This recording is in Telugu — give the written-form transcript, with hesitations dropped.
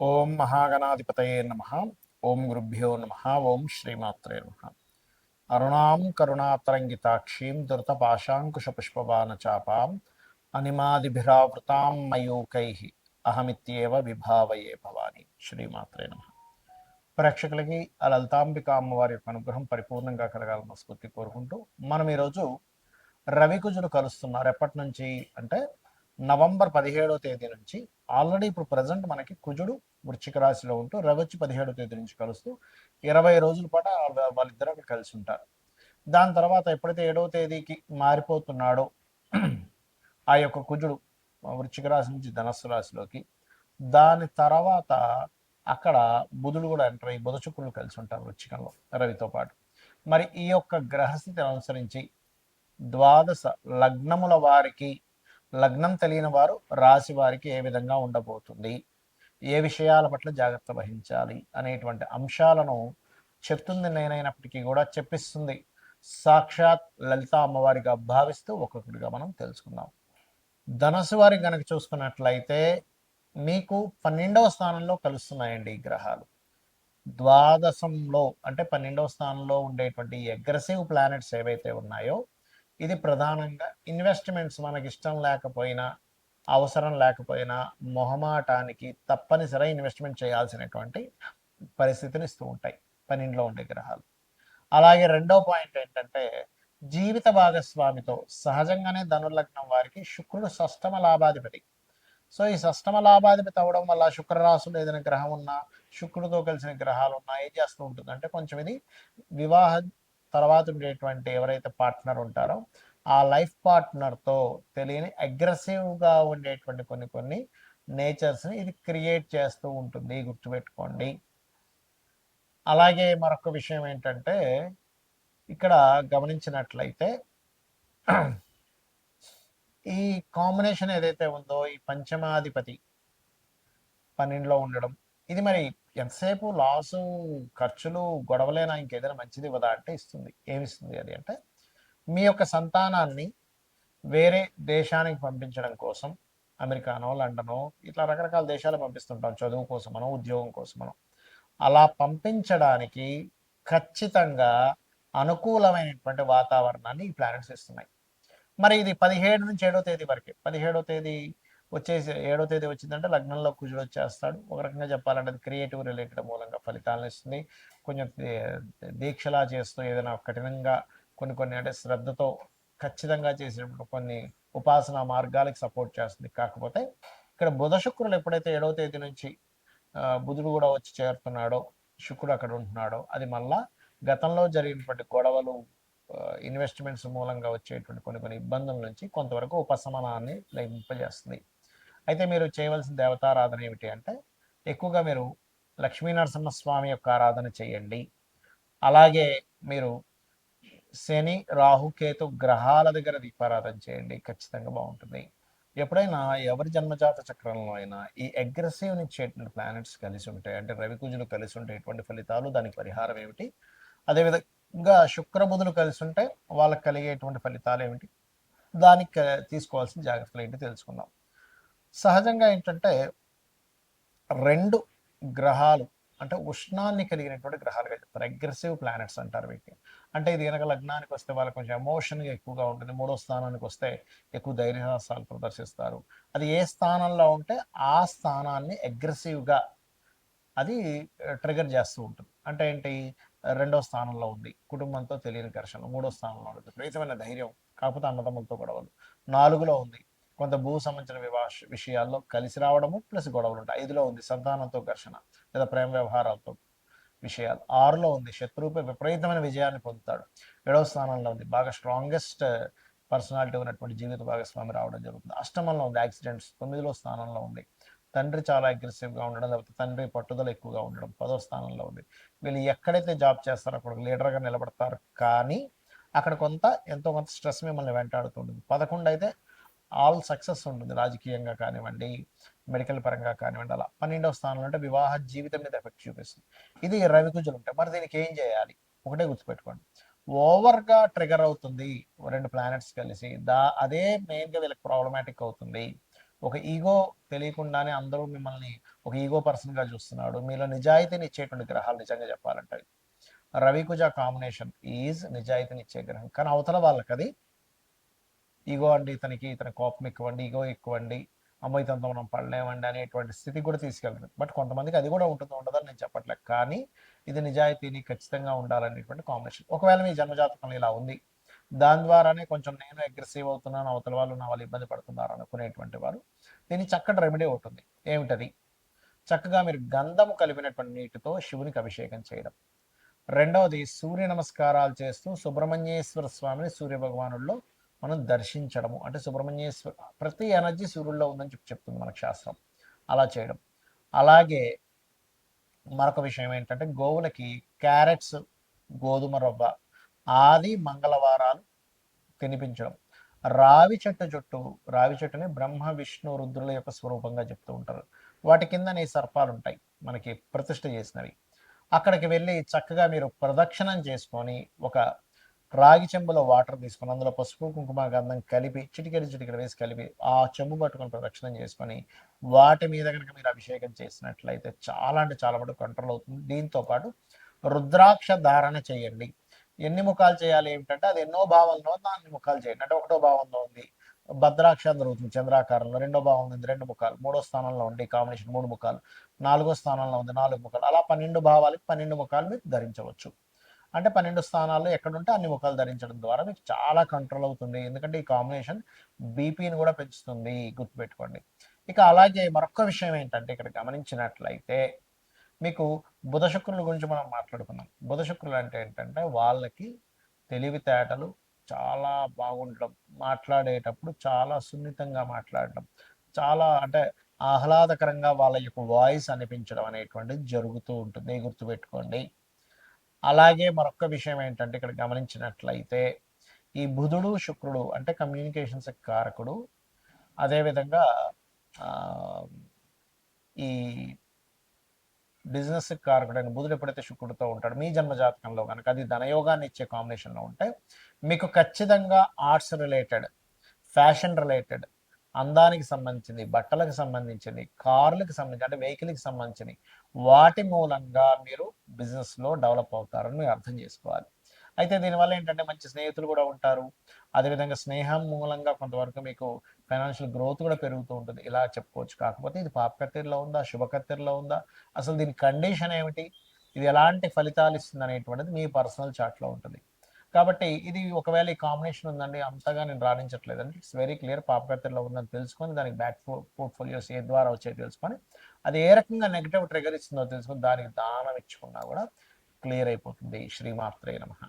ఓం మహాగణాధిపతయే నమ. ఓం గురుభ్యో నమ. ఓం శ్రీమాత్రే నమ. అరుణాం కరుణాతరంగితాక్షీం ధృతపాశాంకుశపుష్పబాణచాపాం అనిమాదిభిరావృతాం మయూకై అహమిత్యేవ విభావయే భవాని. శ్రీమాత్రే నమ. ప్రేక్షకులకి ఆ లలితాంబిక అమ్మవారి యొక్క అనుగ్రహం పరిపూర్ణంగా కలగాలని స్ఫూర్తి కోరుకుంటూ మనం ఈరోజు రవికుజులు కలుస్తున్నారు. ఎప్పటి నుంచి అంటే నవంబర్ 17వ తేదీ నుంచి. ఆల్రెడీ ఇప్పుడు ప్రజెంట్ మనకి కుజుడు వృశ్చిక రాశిలో ఉంటూ రవి వచ్చి 17వ తేదీ నుంచి కలుస్తూ 20 రోజుల పాటు వాళ్ళిద్దరూ అక్కడ కలిసి ఉంటారు. దాని తర్వాత ఎప్పుడైతే 7వ తేదీకి మారిపోతున్నాడో ఆ యొక్క కుజుడు వృశ్చిక రాశి నుంచి ధనస్సు రాశిలోకి, దాని తర్వాత అక్కడ బుధుడు కూడా ఎంటర్ అయ్యి బుధ శుక్రులు కలిసి ఉంటారు వృశ్చికంలో రవితో పాటు. మరి ఈ యొక్క గ్రహస్థితిని అనుసరించి ద్వాదశ లగ్నముల వారికి, లగ్నం తెలియని వారు రాశి వారికి ఏ విధంగా ఉండబోతుంది, ఏ విషయాల పట్ల జాగ్రత్త వహించాలి అనేటువంటి అంశాలను చెప్తుంది నేనైనప్పటికీ కూడా చెప్పిస్తుంది సాక్షాత్ లలిత అమ్మవారిగా భావిస్తూ ఒక్కొక్కటిగా మనం తెలుసుకుందాం. ధనస్సు వారికి కనుక చూసుకున్నట్లయితే మీకు 12వ స్థానంలో కలుస్తున్నాయండి ఈ గ్రహాలు. ద్వాదశంలో అంటే 12వ స్థానంలో ఉండేటువంటి అగ్రెసివ్ ప్లానెట్స్ ఏవైతే ఉన్నాయో, ఇది ప్రధానంగా ఇన్వెస్ట్మెంట్స్ మనకి ఇష్టం లేకపోయినా, అవసరం లేకపోయినా, మొహమాటానికి తప్పనిసరి ఇన్వెస్ట్మెంట్ చేయాల్సినటువంటి పరిస్థితిని ఇస్తూ ఉంటాయి 12లో ఉండే గ్రహాలు. అలాగే రెండో పాయింట్ ఏంటంటే జీవిత భాగస్వామితో సహజంగానే ధనుర్లగ్నం వారికి శుక్రుడు షష్టమ లాభాధిపతి. సో ఈ షష్టమ లాభాధిపతి అవడం వల్ల శుక్రరాశులు ఏదైనా గ్రహం ఉన్నా, శుక్రుడితో కలిసిన గ్రహాలు ఉన్నా ఏం చేస్తూ ఉంటుంది అంటే కొంచెం ఇది వివాహ తర్వాత ఉండేటువంటి ఎవరైతే పార్ట్నర్ ఉంటారో ఆ లైఫ్ పార్ట్నర్తో తెలియని అగ్రెసివ్గా ఉండేటువంటి కొన్ని నేచర్స్ని ఇది క్రియేట్ చేస్తూ ఉంటుంది, గుర్తుపెట్టుకోండి. అలాగే మరొక విషయం ఏంటంటే ఇక్కడ గమనించినట్లయితే ఈ కాంబినేషన్ ఏదైతే ఉందో ఈ పంచమాధిపతి 12లో ఉండడం, ఇది మరి ఎంతసేపు లాసు, ఖర్చులు, గొడవలేనా, ఇంకేదైనా మంచిది ఇవ్వదా అంటే ఇస్తుంది. ఏమిస్తుంది అది అంటే మీ యొక్క సంతానాన్ని వేరే దేశానికి పంపించడం కోసం, అమెరికానో లండనో ఇట్లా రకరకాల దేశాలు పంపిస్తుంటాం చదువు కోసమనో ఉద్యోగం కోసమనో. అలా పంపించడానికి ఖచ్చితంగా అనుకూలమైనటువంటి వాతావరణాన్ని ఈ ప్లానెట్స్ ఇస్తున్నాయి. మరి ఇది 17 నుంచి 7వ తేదీ వరకే. 17వ తేదీ వచ్చేసి 7వ తేదీ వచ్చిందంటే లగ్నంలో కుజుడు వచ్చేస్తాడు. ఒక రకంగా చెప్పాలంటే అది క్రియేటివ్ రిలేటెడ్ మూలంగా ఫలితాలను ఇస్తుంది. కొంచెం దీక్షలా చేస్తూ ఏదైనా కఠినంగా కొన్ని అంటే శ్రద్ధతో ఖచ్చితంగా చేసినప్పుడు కొన్ని ఉపాసనా మార్గాలకు సపోర్ట్ చేస్తుంది. కాకపోతే ఇక్కడ బుధ శుక్రులు ఎప్పుడైతే 7వ తేదీ నుంచి బుధుడు కూడా వచ్చి చేరుతున్నాడో, శుక్రుడు అక్కడ ఉంటున్నాడో, అది మళ్ళా గతంలో జరిగినటువంటి గొడవలు, ఇన్వెస్ట్మెంట్స్ మూలంగా వచ్చేటువంటి కొన్ని ఇబ్బందుల నుంచి కొంతవరకు ఉపశమనాన్ని లభింపజేస్తుంది. అయితే మీరు చేయవలసిన దేవతారాధన ఏమిటి అంటే ఎక్కువగా మీరు లక్ష్మీనరసింహస్వామి యొక్క ఆరాధన చేయండి. అలాగే మీరు శని, రాహుకేతు గ్రహాల దగ్గర దీపారాధన చేయండి, ఖచ్చితంగా బాగుంటుంది. ఎప్పుడైనా ఎవరి జన్మజాత చక్రంలో అయినా ఈ అగ్రెసివ్ ఇచ్చేటువంటి ప్లానెట్స్ కలిసి ఉంటాయి అంటే రవి కుజులు కలిసి ఉంటే ఎటువంటి ఫలితాలు, దానికి పరిహారం ఏమిటి, అదేవిధంగా శుక్రబుధులు కలిసి ఉంటే వాళ్ళకి కలిగేటువంటి ఫలితాలు ఏమిటి, దానికి తీసుకోవాల్సిన జాగ్రత్తలు ఏంటి తెలుసుకుందాం. సహజంగా ఏంటంటే రెండు గ్రహాలు అంటే ఉష్ణాన్ని కలిగినటువంటి గ్రహాలుగా చెప్తారు, అగ్రెసివ్ ప్లానెట్స్ అంటారు వీటిని. అంటే ఇది కనుక లగ్నానికి వస్తే వాళ్ళకి కొంచెం ఎమోషన్గా ఎక్కువగా ఉంటుంది, 3వ స్థానానికి వస్తే ఎక్కువ ధైర్యసాహసాలు ప్రదర్శిస్తారు. అది ఏ స్థానంలో ఉంటే ఆ స్థానాన్ని అగ్రెసివ్గా అది ట్రిగర్ చేస్తూ ఉంటుంది. అంటే ఏంటి, 2వ స్థానంలో ఉంది కుటుంబంతో తెలియని ఘర్షణ, 3వ స్థానంలో ఉంది విపరీతమైన ధైర్యం కాకపోతే అన్నదమ్ములతో గొడవలు, 4లో ఉంది కొంత భూ సంబంధించిన విషయాల్లో కలిసి రావడము ప్లస్ గొడవలు ఉంటాయి, 5లో ఉంది సంతానంతో ఘర్షణ లేదా ప్రేమ వ్యవహారాలతో విషయాలు, 6లో ఉంది శత్రువుపై విపరీతమైన విజయాన్ని పొందుతాడు, 7వ స్థానంలో ఉంది బాగా స్ట్రాంగెస్ట్ పర్సనాలిటీ ఉన్నటువంటి జీవిత భాగస్వామి రావడం జరుగుతుంది, అష్టమంలో ఉంది యాక్సిడెంట్స్, 9లో స్థానంలో ఉంది తండ్రి చాలా అగ్రెసివ్గా ఉండడం, లేకపోతే తండ్రి పట్టుదల ఎక్కువగా ఉండడం 10వ స్థానంలో ఉంది. వీళ్ళు ఎక్కడైతే జాబ్ చేస్తారో అక్కడ లీడర్గా నిలబడతారు, కానీ అక్కడ ఎంతో కొంత స్ట్రెస్ మిమ్మల్ని వెంటాడుతుంటుంది. 11 అయితే ఆల్ సక్సెస్ ఉంటుంది, రాజకీయంగా కానివ్వండి, మెడికల్ పరంగా కానివ్వండి. అలా 12వ స్థానంలో అంటే వివాహ జీవితం మీద ఎఫెక్ట్ చూపిస్తుంది. ఇది రవి కుజులు ఉంటాయి. మరి దీనికి ఏం చేయాలి, ఒకటే గుర్తుపెట్టుకోండి, ఓవర్గా ట్రిగర్ అవుతుంది 2 ప్లానెట్స్ కలిసి, అదే మెయిన్గా వీళ్ళకి ప్రాబ్లమాటిక్ అవుతుంది. ఒక ఈగో తెలియకుండానే అందరూ మిమ్మల్ని ఒక ఈగో పర్సన్గా చూస్తున్నాడు. మీలో నిజాయితీని ఇచ్చేటువంటి గ్రహాలు నిజంగా చెప్పాలంటే రవికుజ కాంబినేషన్ ఈజ్ నిజాయితీని ఇచ్చే గ్రహం. కానీ అవతల వాళ్ళకి అది ఈగో అండి, ఇతని కోపం ఎక్కువండి, ఈగో ఎక్కువండి, అమ్మో ఇతనితో మనం పడలేమండి అనేటువంటి స్థితికి కూడా తీసుకెళ్తుంది. బట్ కొంతమందికి అది కూడా ఉంటుందో ఉండదని నేను చెప్పట్లేదు. కానీ ఇది నిజాయితీని ఖచ్చితంగా ఉండాలనేటువంటి కాంబినేషన్. ఒకవేళ మీ జన్మజాతకంలో ఇలా ఉంది, దాని ద్వారానే కొంచెం నేను అగ్రెసివ్ అవుతున్నాను, అవతల వాళ్ళు నా వాళ్ళు ఇబ్బంది పడుతున్నారు అనుకునేటువంటి వారు దీనికి చక్కటి రెమెడీ ఉంటుంది. ఏమిటది? చక్కగా మీరు గంధము కలిపినటువంటి నీటితో శివునికి అభిషేకం చేయడం. రెండవది సూర్య నమస్కారాలు చేస్తూ సుబ్రహ్మణ్యేశ్వర స్వామిని సూర్య భగవానుల్లో మనం దర్శించడము. అంటే సుబ్రహ్మణ్యేశ్వర ప్రతి ఎనర్జీ సూర్యుల్లో ఉందని చెప్తుంది మనకు శాస్త్రం. అలా చేయడం. అలాగే మరొక విషయం ఏంటంటే గోవులకి క్యారెట్స్, గోధుమ రవ్వ ఆది మంగళవారాలు తినిపించడం. రావి చెట్టుని బ్రహ్మ విష్ణు రుద్రుల యొక్క స్వరూపంగా చెప్తూ ఉంటారు. వాటి కింద సర్పాలు ఉంటాయి మనకి ప్రతిష్ఠ చేసినవి. అక్కడికి వెళ్ళి చక్కగా మీరు ప్రదక్షిణం చేసుకొని ఒక రాగి చెంబులో వాటర్ తీసుకొని అందులో పసుపు కుంకుమ గంధం కలిపి చిటికెడు వేసి కలిపి ఆ చెంబు పట్టుకొని ప్రదక్షిణం చేసుకొని వాటి మీద కనుక మీరు అభిషేకం చేసినట్లయితే చాలా అంటే చాలా మటుకు కంట్రోల్ అవుతుంది. దీంతో పాటు రుద్రాక్ష ధారణ చేయండి. ఎన్ని ముఖాలు చేయాలి ఏమిటంటే అది ఎన్నో భావంలో అన్ని ముఖాలు చేయండి. అంటే ఒకటో భావంలో ఉంది భద్రాక్ష దొరుకుతుంది చంద్రాకారంలో, రెండో భావంలో ఉంది 2 ముఖాలు, మూడో స్థానంలో ఉండి కాంబినేషన్ 3 ముఖాలు, నాలుగో స్థానంలో ఉంది 4 ముఖాలు, అలా 12 భావాలకి 12 ముఖాలు మీరు ధరించవచ్చు. అంటే 12 స్థానాల్లో ఎక్కడుంటే అన్ని ముఖాలు ధరించడం ద్వారా మీకు చాలా కంట్రోల్ అవుతుంది. ఎందుకంటే ఈ కాంబినేషన్ బీపీని కూడా పెంచుతుంది, గుర్తుపెట్టుకోండి. ఇక అలాగే మరొక విషయం ఏంటంటే ఇక్కడ గమనించినట్లయితే మీకు బుధ శుక్రుల గురించి మనం మాట్లాడుకున్నాం. బుధ శుక్రులు అంటే ఏంటంటే వాళ్ళకి తెలివితేటలు చాలా బాగుండడం, మాట్లాడేటప్పుడు చాలా సున్నితంగా మాట్లాడడం, చాలా అంటే ఆహ్లాదకరంగా వాళ్ళ యొక్క వాయిస్ అనిపించడం అనేటువంటిది జరుగుతూ ఉంటుంది, గుర్తుపెట్టుకోండి. అలాగే మరొక విషయం ఏంటంటే ఇక్కడ గమనించినట్లయితే ఈ బుధుడు శుక్రుడు అంటే కమ్యూనికేషన్స్ కారకుడు. అదేవిధంగా ఈ బిజినెస్ కారకుడైన బుధుడు ఎప్పుడైతే శుక్రుడితో ఉంటాడు మీ జన్మ జాతకంలో కనుక అది ధనయోగాన్ని ఇచ్చే కాంబినేషన్లో ఉంటే మీకు ఖచ్చితంగా ఆర్ట్స్ రిలేటెడ్, ఫ్యాషన్ రిలేటెడ్, అందానికి సంబంధించింది, బట్టలకు సంబంధించింది, కార్లకు సంబంధించి అంటే వెహికల్కి సంబంధించింది వాటి మూలంగా మీరు బిజినెస్లో డెవలప్ అవుతారని మీరు అర్థం చేసుకోవాలి. అయితే దీనివల్ల ఏంటంటే మంచి స్నేహితులు కూడా ఉంటారు. అదేవిధంగా స్నేహం మూలంగా కొంతవరకు మీకు ఫైనాన్షియల్ గ్రోత్ కూడా పెరుగుతూ ఉంటుంది, ఇలా చెప్పుకోవచ్చు. కాకపోతే ఇది పాపకత్తెరలో ఉందా, శుభకత్తెరలో ఉందా, అసలు దీని కండిషన్ ఏమిటి, ఇది ఎలాంటి ఫలితాలు ఇస్తుంది అనేటువంటిది మీ పర్సనల్ చార్ట్లో ఉంటుంది. కాబట్టి ఇది ఒకవేళ ఈ కాంబినేషన్ ఉందండి అంతగా నేను రాణించట్లేదండి, ఇట్స్ వెరీ క్లియర్ పాపకత్తెరలో ఉందని తెలుసుకొని దానికి బ్యాక్ పోర్ట్ఫోలియోస్ ఏ ద్వారా వచ్చాయో తెలుసుకొని అది ఏ రకంగా నెగిటివ్ ట్రిగర్ ఇస్తుందో తెలుసుకొని దానికి దానం ఇచ్చుకున్నా కూడా క్లియర్ అయిపోతుంది. శ్రీమాత్రే నమః.